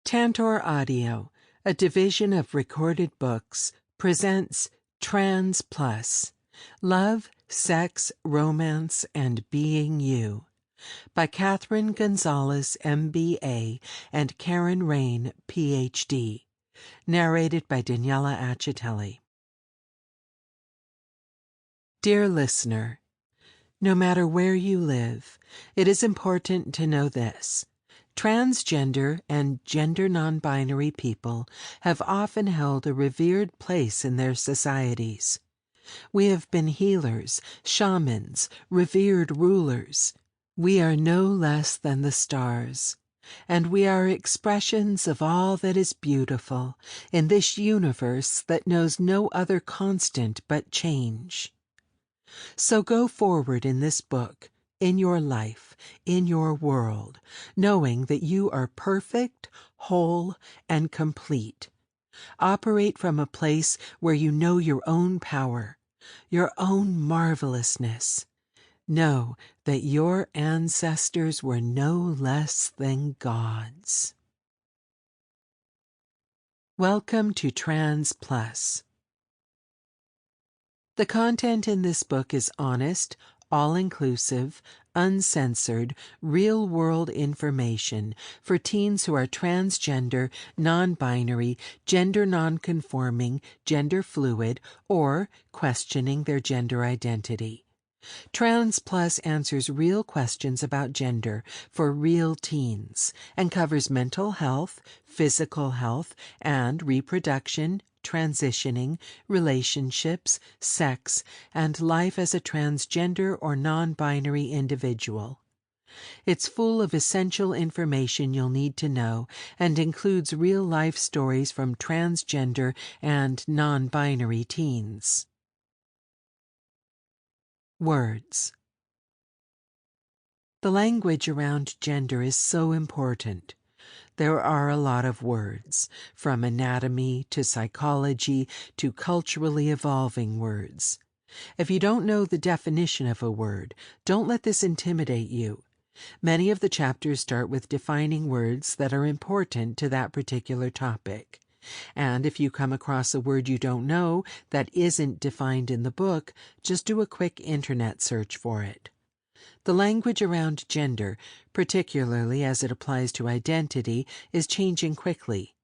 Tantor Audio, a division of Recorded Books, presents Trans Plus, Love, Sex, Romance, and Being You, by Katherine Gonzales, MBA, and Karen Rayne, PhD, narrated by Daniela Acitelli. Dear listener, no matter where you live, it is important to know this. Transgender and gender non-binary people have often held a revered place in their societies. We have been healers, shamans, revered rulers. We are no less than the stars, and we are expressions of all that is beautiful in this universe that knows no other constant but change. So go forward in this book, in your life, in your world, knowing that you are perfect, whole, and complete. Operate from a place where you know your own power, your own marvelousness. Know that your ancestors were no less than gods. Welcome to Trans Plus. The content in this book is honest, all-inclusive, uncensored, real-world information for teens who are transgender, non-binary, gender-nonconforming, gender-fluid, or questioning their gender identity. Trans Plus answers real questions about gender for real teens and covers mental health, physical health, and reproduction, transitioning, relationships, sex, and life as a transgender or non-binary individual. It's full of essential information you'll need to know and includes real-life stories from transgender and non-binary teens. Words. The language around gender is so important. There are a lot of words, from anatomy to psychology to culturally evolving words. If you don't know the definition of a word, don't let this intimidate you. Many of the chapters start with defining words that are important to that particular topic. And if you come across a word you don't know that isn't defined in the book, just do a quick internet search for it. The language around gender, particularly as it applies to identity, is changing quickly.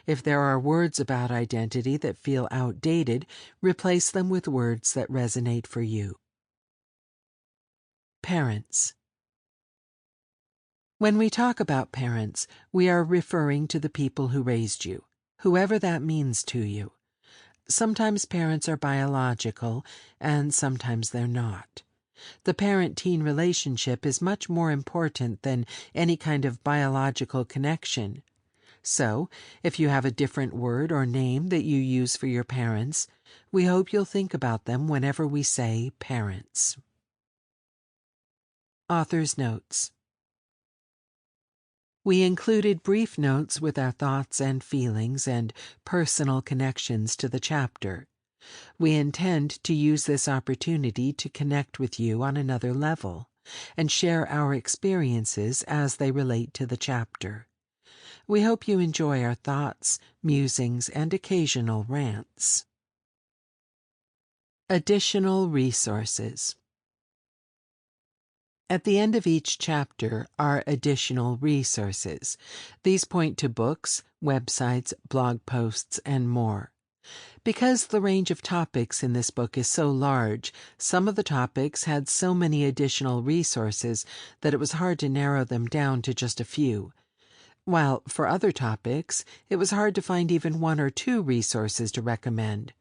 If there are words about identity that feel outdated, replace them with words that resonate for you. Parents. When we talk about parents, we are referring to the people who raised you, whoever that means to you. Sometimes parents are biological, and sometimes they're not. The parent-teen relationship is much more important than any kind of biological connection. So, if you have a different word or name that you use for your parents, we hope you'll think about them whenever we say parents. Author's Notes. We included brief notes with our thoughts and feelings and personal connections to the chapter. We intend to use this opportunity to connect with you on another level and share our experiences as they relate to the chapter. We hope you enjoy our thoughts, musings, and occasional rants. Additional resources. At the end of each chapter are additional resources. These point to books, websites, blog posts, and more. Because the range of topics in this book is so large, some of the topics had so many additional resources that it was hard to narrow them down to just a few, while for other topics it was hard to find even one or two resources to recommend.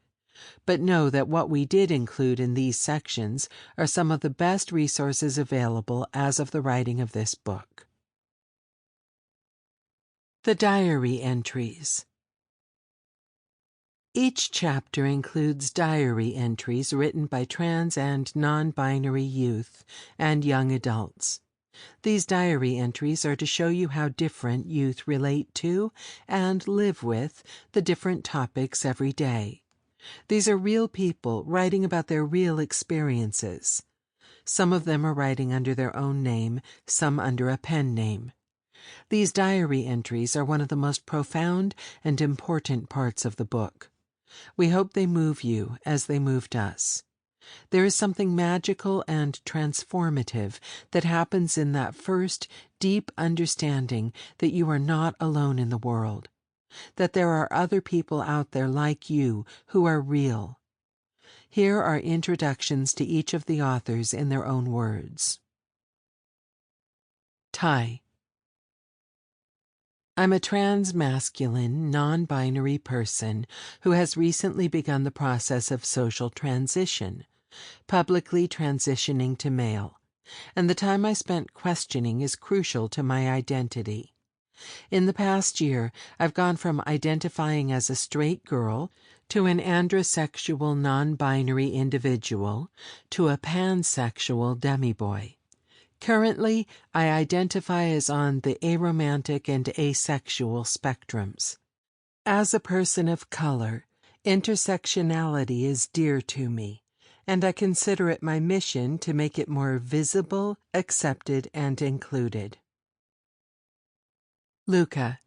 But know that what we did include in these sections are some of the best resources available as of the writing of this book. The diary entries. Each chapter includes diary entries written by trans and non-binary youth and young adults. These diary entries are to show you how different youth relate to and live with the different topics every day. These are real people writing about their real experiences. Some of them are writing under their own name, some under a pen name. These diary entries are one of the most profound and important parts of the book. We hope they move you as they moved us. There is something magical and transformative that happens in that first deep understanding that you are not alone in the world, that there are other people out there like you who are real. Here are introductions to each of the authors in their own words. Ty. I'm a trans-masculine, non-binary person who has recently begun the process of social transition, publicly transitioning to male, and the time I spent questioning is crucial to my identity. In the past year, I've gone from identifying as a straight girl to an androsexual non-binary individual to a pansexual demi-boy. Currently, I identify as on the aromantic and asexual spectrums. As a person of color, intersectionality is dear to me, and I consider it my mission to make it more visible, accepted, and included. Luca.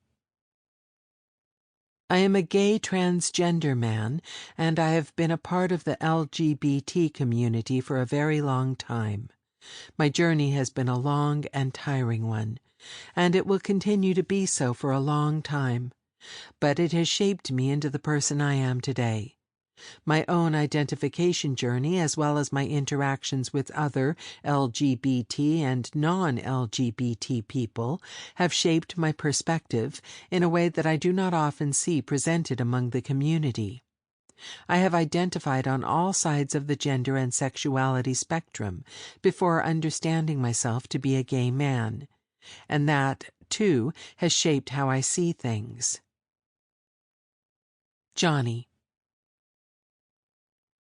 I am a gay transgender man, and I have been a part of the LGBT community for a very long time. My journey has been a long and tiring one, and it will continue to be so for a long time, but it has shaped me into the person I am today. My own identification journey, as well as my interactions with other LGBT and non-LGBT people, have shaped my perspective in a way that I do not often see presented among the community. I have identified on all sides of the gender and sexuality spectrum before understanding myself to be a gay man, and that, too, has shaped how I see things. Johnny.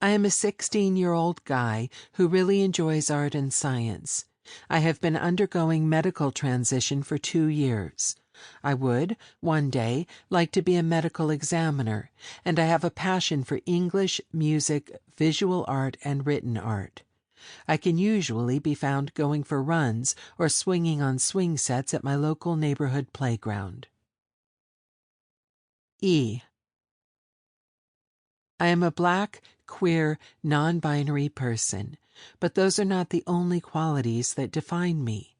I am a 16-year-old guy who really enjoys art and science. I have been undergoing medical transition for 2 years. I would, one day, like to be a medical examiner, and I have a passion for English, music, visual art, and written art. I can usually be found going for runs or swinging on swing sets at my local neighborhood playground. E. I am a black, queer, non-binary person, but those are not the only qualities that define me.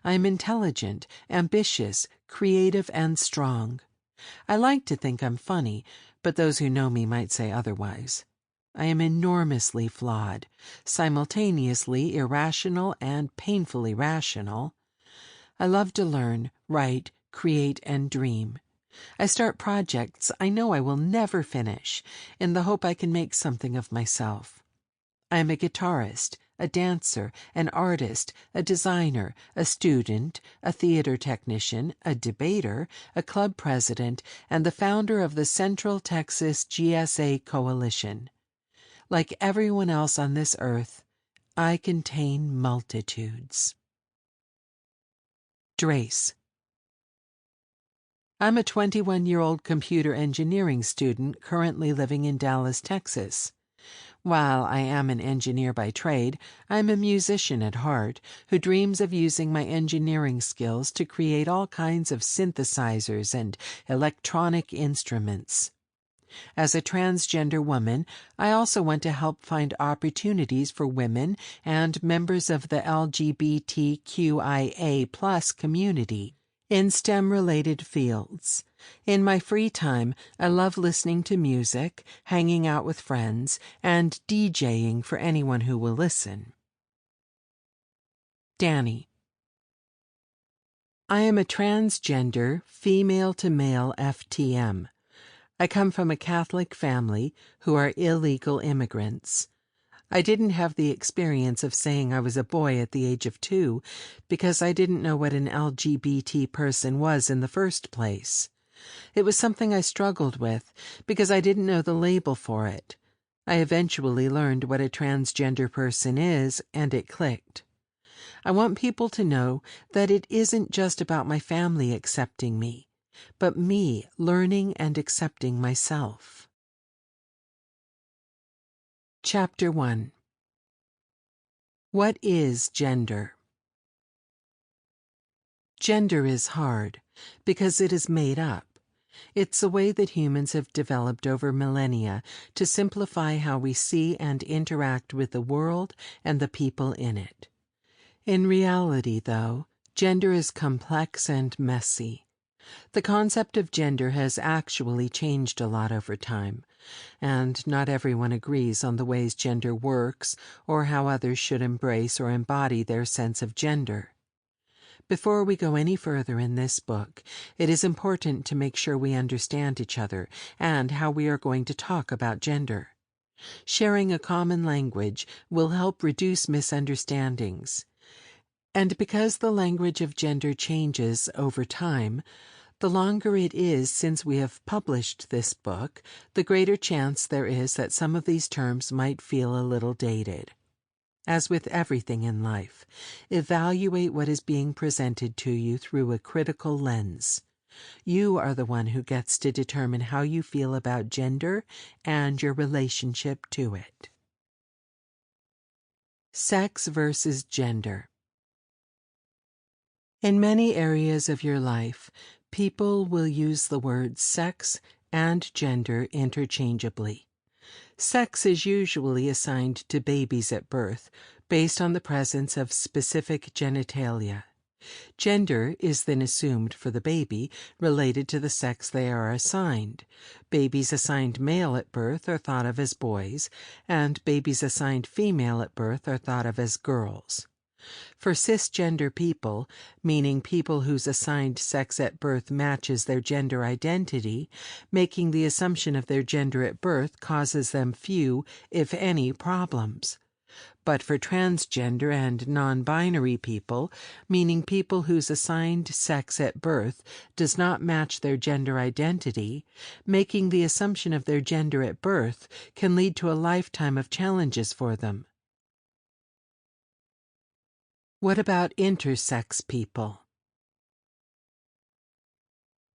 I am intelligent, ambitious, creative, and strong. I like to think I'm funny, but those who know me might say otherwise. I am enormously flawed, simultaneously irrational and painfully rational. I love to learn, write, create, and dream. I start projects I know I will never finish, in the hope I can make something of myself. I am a guitarist, a dancer, an artist, a designer, a student, a theater technician, a debater, a club president, and the founder of the Central Texas GSA Coalition. Like everyone else on this earth, I contain multitudes. Drace. I'm a 21-year-old computer engineering student currently living in Dallas, Texas. While I am an engineer by trade, I am a musician at heart who dreams of using my engineering skills to create all kinds of synthesizers and electronic instruments. As a transgender woman, I also want to help find opportunities for women and members of the LGBTQIA+ community in STEM-related fields. In my free time, I love listening to music, hanging out with friends, and DJing for anyone who will listen. Danny. I am a transgender, female-to-male FTM. I come from a Catholic family who are illegal immigrants. I didn't have the experience of saying I was a boy at the age of 2 because I didn't know what an LGBT person was in the first place. It was something I struggled with because I didn't know the label for it. I eventually learned what a transgender person is, and it clicked. I want people to know that it isn't just about my family accepting me, but me learning and accepting myself. Chapter 1. What is gender? Gender is hard because it is made up. It's a way that humans have developed over millennia to simplify how we see and interact with the world and the people in it. In reality, though, gender is complex and messy. The concept of gender has actually changed a lot over time, and not everyone agrees on the ways gender works or how others should embrace or embody their sense of gender. Before we go any further in this book, it is important to make sure we understand each other and how we are going to talk about gender. Sharing a common language will help reduce misunderstandings. And because the language of gender changes over time, the longer it is since we have published this book, the greater chance there is that some of these terms might feel a little dated. As with everything in life, evaluate what is being presented to you through a critical lens. You are the one who gets to determine how you feel about gender and your relationship to it. Sex versus gender. In many areas of your life, people will use the words sex and gender interchangeably. Sex is usually assigned to babies at birth based on the presence of specific genitalia. Gender is then assumed for the baby related to the sex they are assigned. Babies assigned male at birth are thought of as boys, and babies assigned female at birth are thought of as girls. For cisgender people, meaning people whose assigned sex at birth matches their gender identity, making the assumption of their gender at birth causes them few, if any, problems. But for transgender and non-binary people, meaning people whose assigned sex at birth does not match their gender identity, making the assumption of their gender at birth can lead to a lifetime of challenges for them. What about intersex people?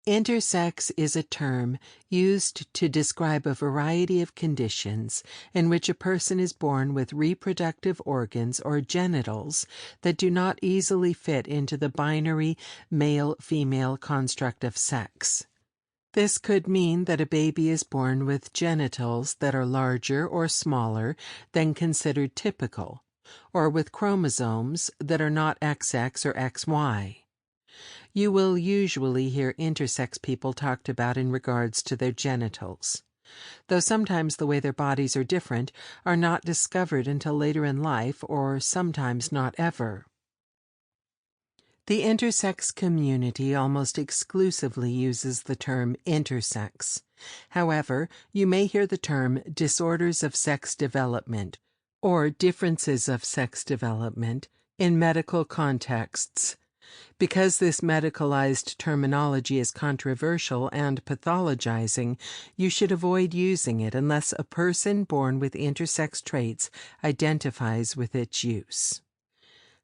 Intersex is a term used to describe a variety of conditions in which a person is born with reproductive organs or genitals that do not easily fit into the binary male-female construct of sex. This could mean that a baby is born with genitals that are larger or smaller than considered typical, or with chromosomes that are not XX or XY. You will usually hear intersex people talked about in regards to their genitals, though sometimes the way their bodies are different are not discovered until later in life or sometimes not ever. The intersex community almost exclusively uses the term intersex. However, you may hear the term disorders of sex development or differences of sex development in medical contexts. Because this medicalized terminology is controversial and pathologizing, you should avoid using it unless a person born with intersex traits identifies with its use.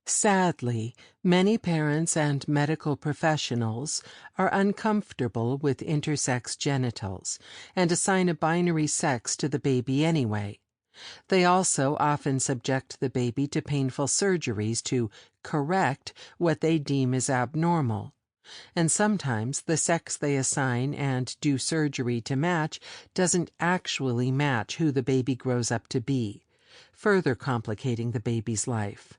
Sadly, many parents and medical professionals are uncomfortable with intersex genitals and assign a binary sex to the baby anyway. They also often subject the baby to painful surgeries to correct what they deem as abnormal. And sometimes the sex they assign and do surgery to match doesn't actually match who the baby grows up to be, further complicating the baby's life.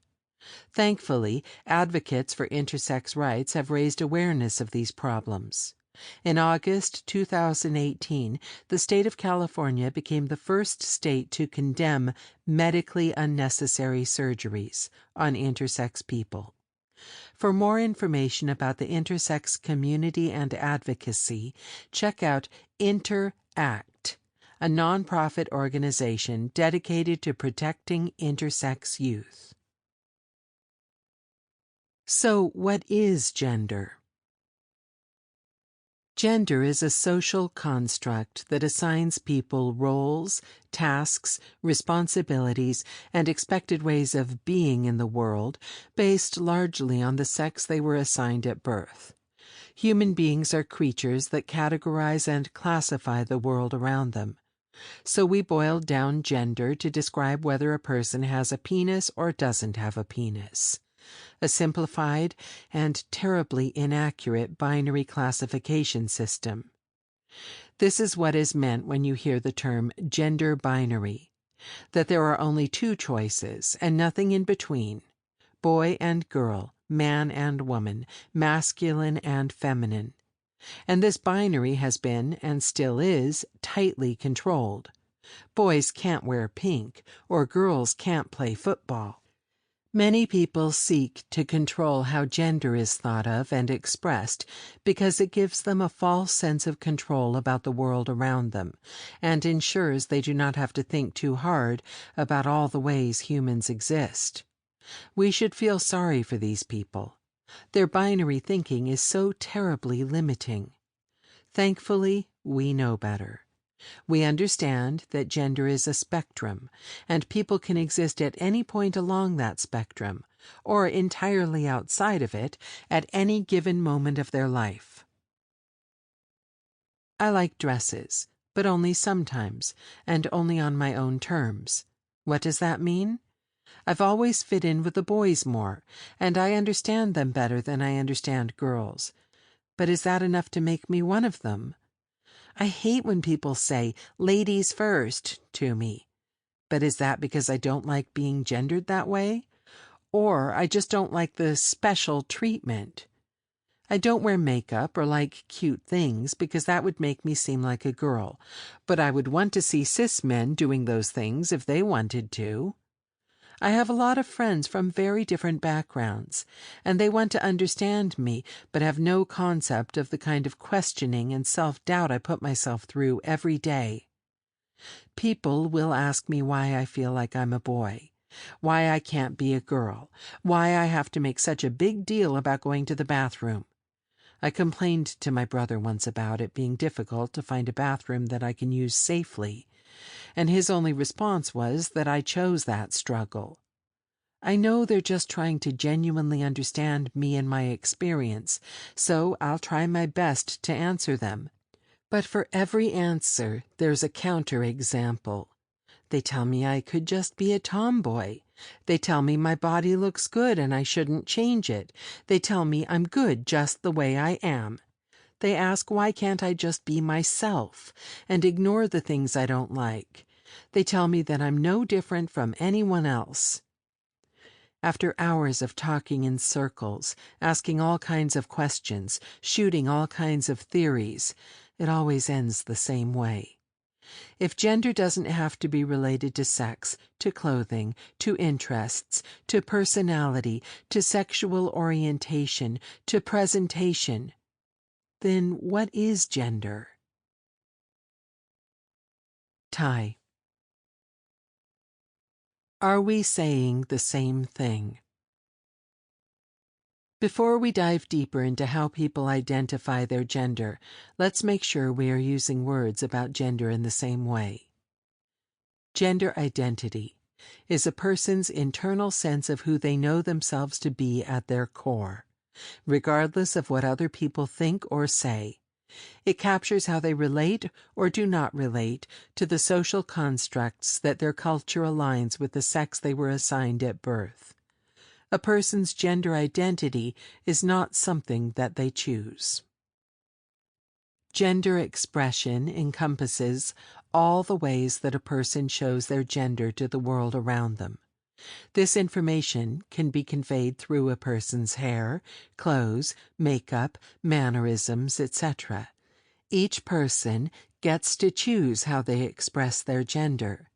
Thankfully, advocates for intersex rights have raised awareness of these problems. In August 2018, the state of California became the first state to condemn medically unnecessary surgeries on intersex people. For more information about the intersex community and advocacy, check out Interact, a nonprofit organization dedicated to protecting intersex youth. So, what is gender? Gender is a social construct that assigns people roles, tasks, responsibilities, and expected ways of being in the world based largely on the sex they were assigned at birth. Human beings are creatures that categorize and classify the world around them. So we boiled down gender to describe whether a person has a penis or doesn't have a penis. a simplified and terribly inaccurate binary classification system. This is what is meant when you hear the term gender binary, that there are only two choices and nothing in between, boy and girl, man and woman, masculine and feminine. And this binary has been, and still is, tightly controlled. Boys can't wear pink, or girls can't play football. Many people seek to control how gender is thought of and expressed because it gives them a false sense of control about the world around them and ensures they do not have to think too hard about all the ways humans exist. We should feel sorry for these people. Their binary thinking is so terribly limiting. Thankfully, we know better. We understand that gender is a spectrum, and people can exist at any point along that spectrum, or entirely outside of it, at any given moment of their life. I like dresses, but only sometimes, and only on my own terms. What does that mean? I've always fit in with the boys more, and I understand them better than I understand girls. But is that enough to make me one of them? I hate when people say, "ladies first," to me. But is that because I don't like being gendered that way? Or I just don't like the special treatment? I don't wear makeup or like cute things because that would make me seem like a girl, but I would want to see cis men doing those things if they wanted to. I have a lot of friends from very different backgrounds, and they want to understand me, but have no concept of the kind of questioning and self-doubt I put myself through every day. People will ask me why I feel like I'm a boy, why I can't be a girl, why I have to make such a big deal about going to the bathroom. I complained to my brother once about it being difficult to find a bathroom that I can use safely, and his only response was that I chose that struggle. I know they're just trying to genuinely understand me and my experience, so I'll try my best to answer them. But for every answer, there's a counterexample. They tell me I could just be a tomboy. They tell me my body looks good and I shouldn't change it. They tell me I'm good just the way I am. They ask why can't I just be myself and ignore the things I don't like. They tell me that I'm no different from anyone else. After hours of talking in circles, asking all kinds of questions, shooting all kinds of theories, it always ends the same way. If gender doesn't have to be related to sex, to clothing, to interests, to personality, to sexual orientation, to presentation, then what is gender? Ty. Are we saying the same thing? Before we dive deeper into how people identify their gender, let's make sure we are using words about gender in the same way. Gender identity is a person's internal sense of who they know themselves to be at their core, regardless of what other people think or say. It captures how they relate or do not relate to the social constructs that their culture aligns with the sex they were assigned at birth. A person's gender identity is not something that they choose. Gender expression encompasses all the ways that a person shows their gender to the world around them. This information can be conveyed through a person's hair, clothes, makeup, mannerisms, etc. Each person gets to choose how they express their gender.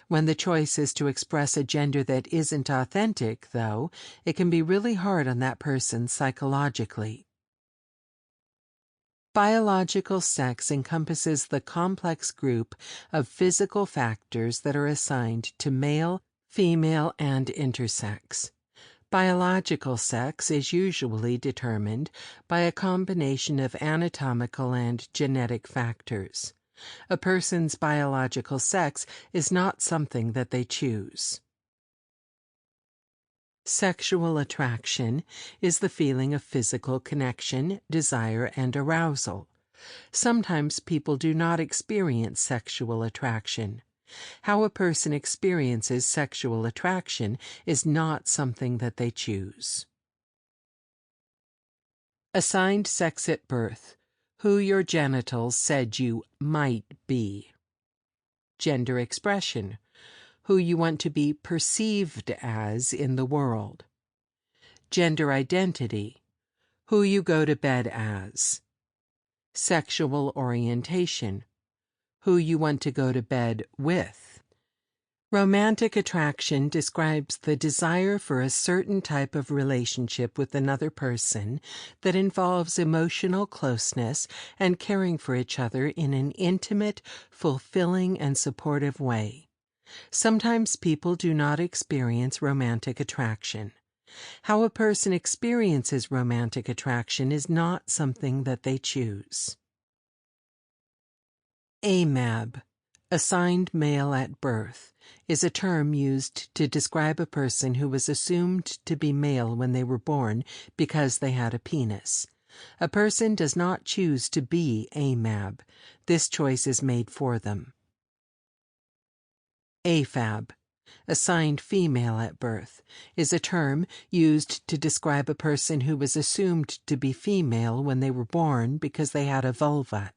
When the choice is to express a gender that isn't authentic, though, it can be really hard on that person psychologically. Biological sex encompasses the complex group of physical factors that are assigned to male, female, and intersex. Biological sex is usually determined by a combination of anatomical and genetic factors. A person's biological sex is not something that they choose. Sexual attraction is the feeling of physical connection, desire, and arousal. Sometimes people do not experience sexual attraction. How a person experiences sexual attraction is not something that they choose. Assigned sex at birth. Who your genitals said you might be. Gender expression. Who you want to be perceived as in the world. Gender identity. Who you go to bed as. Sexual orientation. Who you want to go to bed with. Romantic attraction describes the desire for a certain type of relationship with another person that involves emotional closeness and caring for each other in an intimate, fulfilling, and supportive way. Sometimes people do not experience romantic attraction. How a person experiences romantic attraction is not something that they choose. AMAB, assigned male at birth, is a term used to describe a person who was assumed to be male when they were born because they had a penis. A person does not choose to be AMAB. This choice is made for them. AFAB, assigned female at birth, is a term used to describe a person who was assumed to be female when they were born because they had a vulva.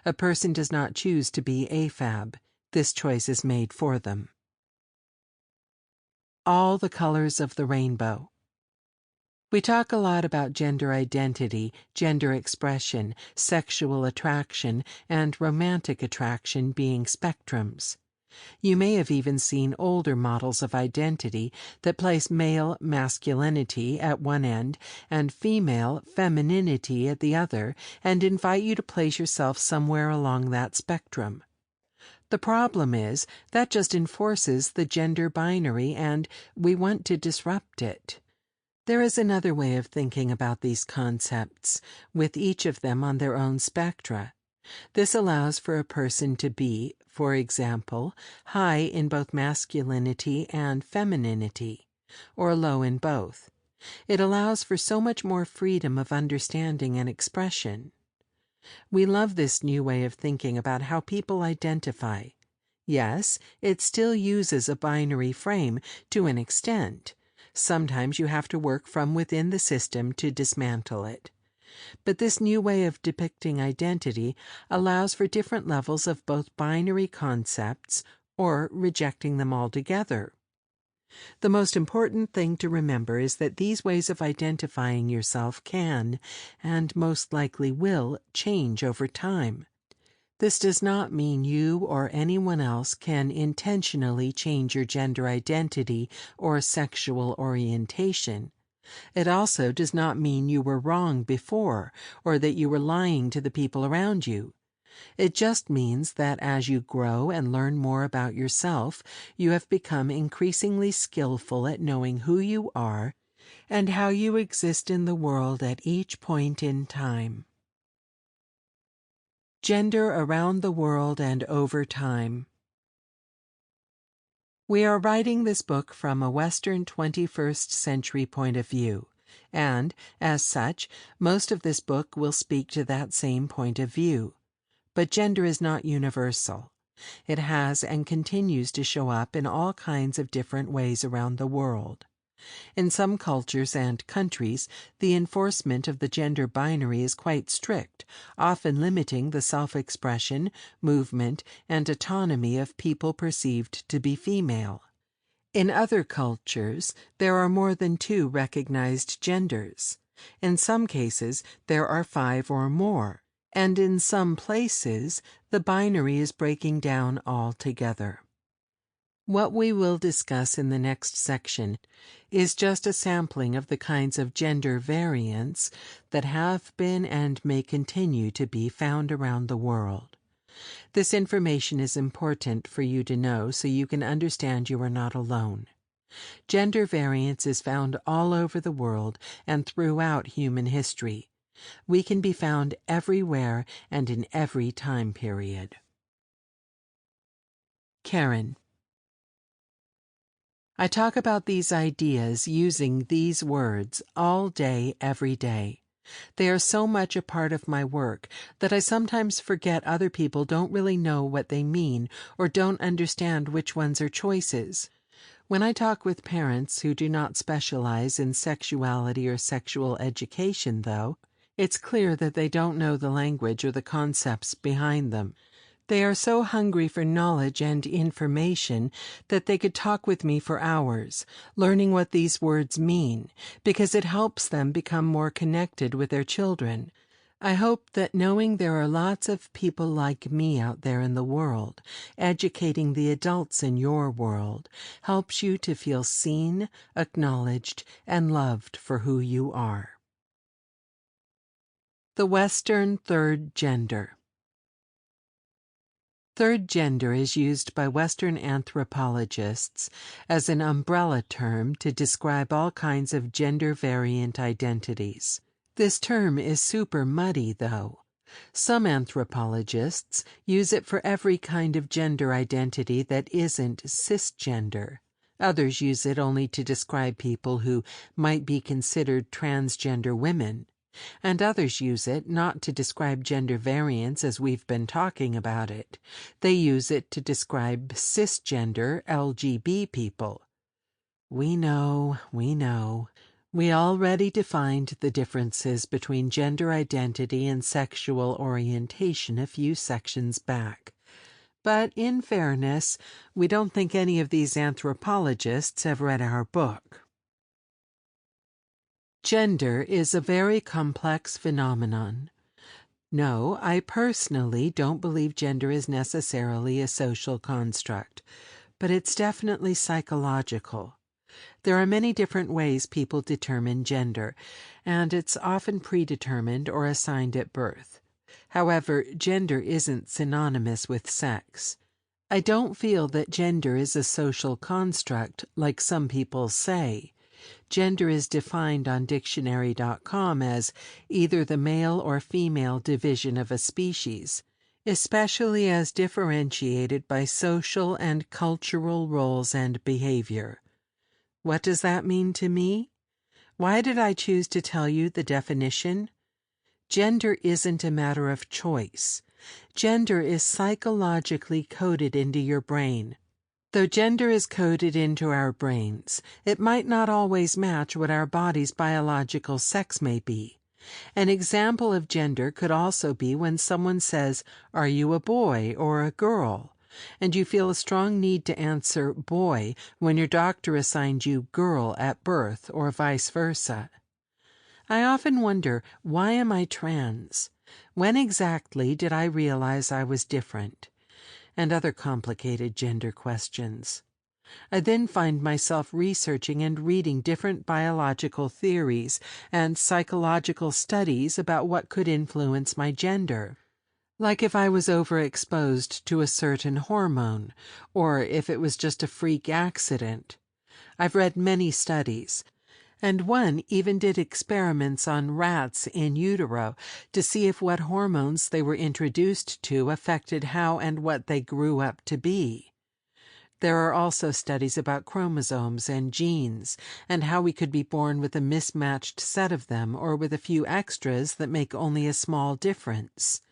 A person does not choose to be AFAB. This choice is made for them. All the colors of the rainbow. We talk a lot about gender identity, gender expression, sexual attraction, and romantic attraction being spectrums. You may have even seen older models of identity that place male masculinity at one end and female femininity at the other and invite you to place yourself somewhere along that spectrum. The problem is that just enforces the gender binary and we want to disrupt it. There is another way of thinking about these concepts, with each of them on their own spectra. This allows for a person to be, for example, high in both masculinity and femininity, or low in both. It allows for so much more freedom of understanding and expression. We love this new way of thinking about how people identify. Yes, it still uses a binary frame to an extent. Sometimes you have to work from within the system to dismantle it. But this new way of depicting identity allows for different levels of both binary concepts or rejecting them altogether. The most important thing to remember is that these ways of identifying yourself can, and most likely will, change over time. This does not mean you or anyone else can intentionally change your gender identity or sexual orientation. It also does not mean you were wrong before or that you were lying to the people around you. It just means that as you grow and learn more about yourself, you have become increasingly skillful at knowing who you are and how you exist in the world at each point in time. Gender around the world and over time. We are writing this book from a Western 21st century point of view, and, as such, most of this book will speak to that same point of view. But gender is not universal. It has and continues to show up in all kinds of different ways around the world. In some cultures and countries, the enforcement of the gender binary is quite strict, often limiting the self-expression, movement, and autonomy of people perceived to be female. In other cultures, there are more than 2 recognized genders. In some cases, there are 5 or more, and in some places, the binary is breaking down altogether. What we will discuss in the next section is just a sampling of the kinds of gender variants that have been and may continue to be found around the world. This information is important for you to know so you can understand you are not alone. Gender variance is found all over the world and throughout human history. We can be found everywhere and in every time period. Karen. I talk about these ideas using these words all day, every day. They are so much a part of my work that I sometimes forget other people don't really know what they mean or don't understand which ones are choices. When I talk with parents who do not specialize in sexuality or sexual education, though, it's clear that they don't know the language or the concepts behind them. They are so hungry for knowledge and information that they could talk with me for hours, learning what these words mean, because it helps them become more connected with their children. I hope that knowing there are lots of people like me out there in the world, educating the adults in your world, helps you to feel seen, acknowledged, and loved for who you are. The Western Third Gender. Third gender is used by Western anthropologists as an umbrella term to describe all kinds of gender-variant identities. This term is super muddy, though. Some anthropologists use it for every kind of gender identity that isn't cisgender. Others use it only to describe people who might be considered transgender women. And others use it not to describe gender variance as we've been talking about it. They use it to describe cisgender LGB people. We know. We already defined the differences between gender identity and sexual orientation a few sections back. But in fairness, we don't think any of these anthropologists have read our book. Gender is a very complex phenomenon. No, I personally don't believe gender is necessarily a social construct, but it's definitely psychological. There are many different ways people determine gender, and it's often predetermined or assigned at birth. However, gender isn't synonymous with sex. I don't feel that gender is a social construct like some people say. Gender is defined on dictionary.com as either the male or female division of a species, especially as differentiated by social and cultural roles and behavior. What does that mean to me? Why did I choose to tell you the definition? Gender isn't a matter of choice. Gender is psychologically coded into your brain. Though gender is coded into our brains, it might not always match what our body's biological sex may be. An example of gender could also be when someone says, "Are you a boy or a girl?" and you feel a strong need to answer boy when your doctor assigned you girl at birth or vice versa. I often wonder, why am I trans? When exactly did I realize I was different? And other complicated gender questions. I then find myself researching and reading different biological theories and psychological studies about what could influence my gender. Like if I was overexposed to a certain hormone, or if it was just a freak accident. I've read many studies, and one even did experiments on rats in utero to see if what hormones they were introduced to affected how and what they grew up to be. There are also studies about chromosomes and genes, and how we could be born with a mismatched set of them or with a few extras that make only a small difference.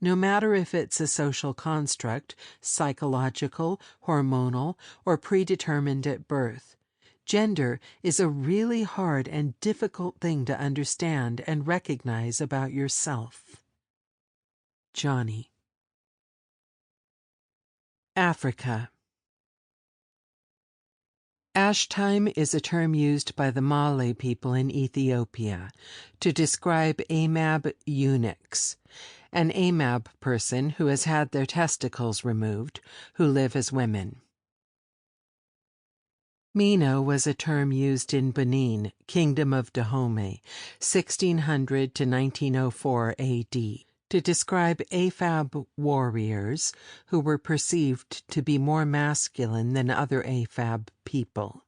No matter if it's a social construct, psychological, hormonal, or predetermined at birth, gender is a really hard and difficult thing to understand and recognize about yourself. Johnny. Africa. Ashtime is a term used by the Malay people in Ethiopia to describe Amab eunuchs, an Amab person who has had their testicles removed, who live as women. Mino was a term used in Benin, Kingdom of Dahomey, 1600 to 1904 A.D., to describe AFAB warriors who were perceived to be more masculine than other AFAB people.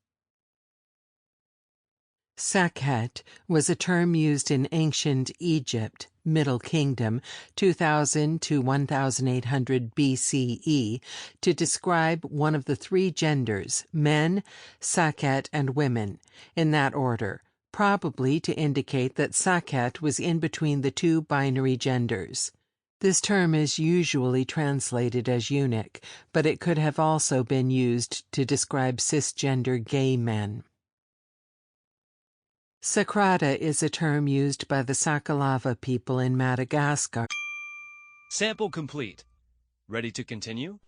Sekhet was a term used in ancient Egypt, Middle Kingdom, 2000 to 1800 BCE, to describe one of the three genders, men, Sekhet, and women, in that order, probably to indicate that Saket was in between the two binary genders. This term is usually translated as eunuch, but it could have also been used to describe cisgender gay men. Sakrata is a term used by the Sakalava people in Madagascar. Sample complete. Ready to continue?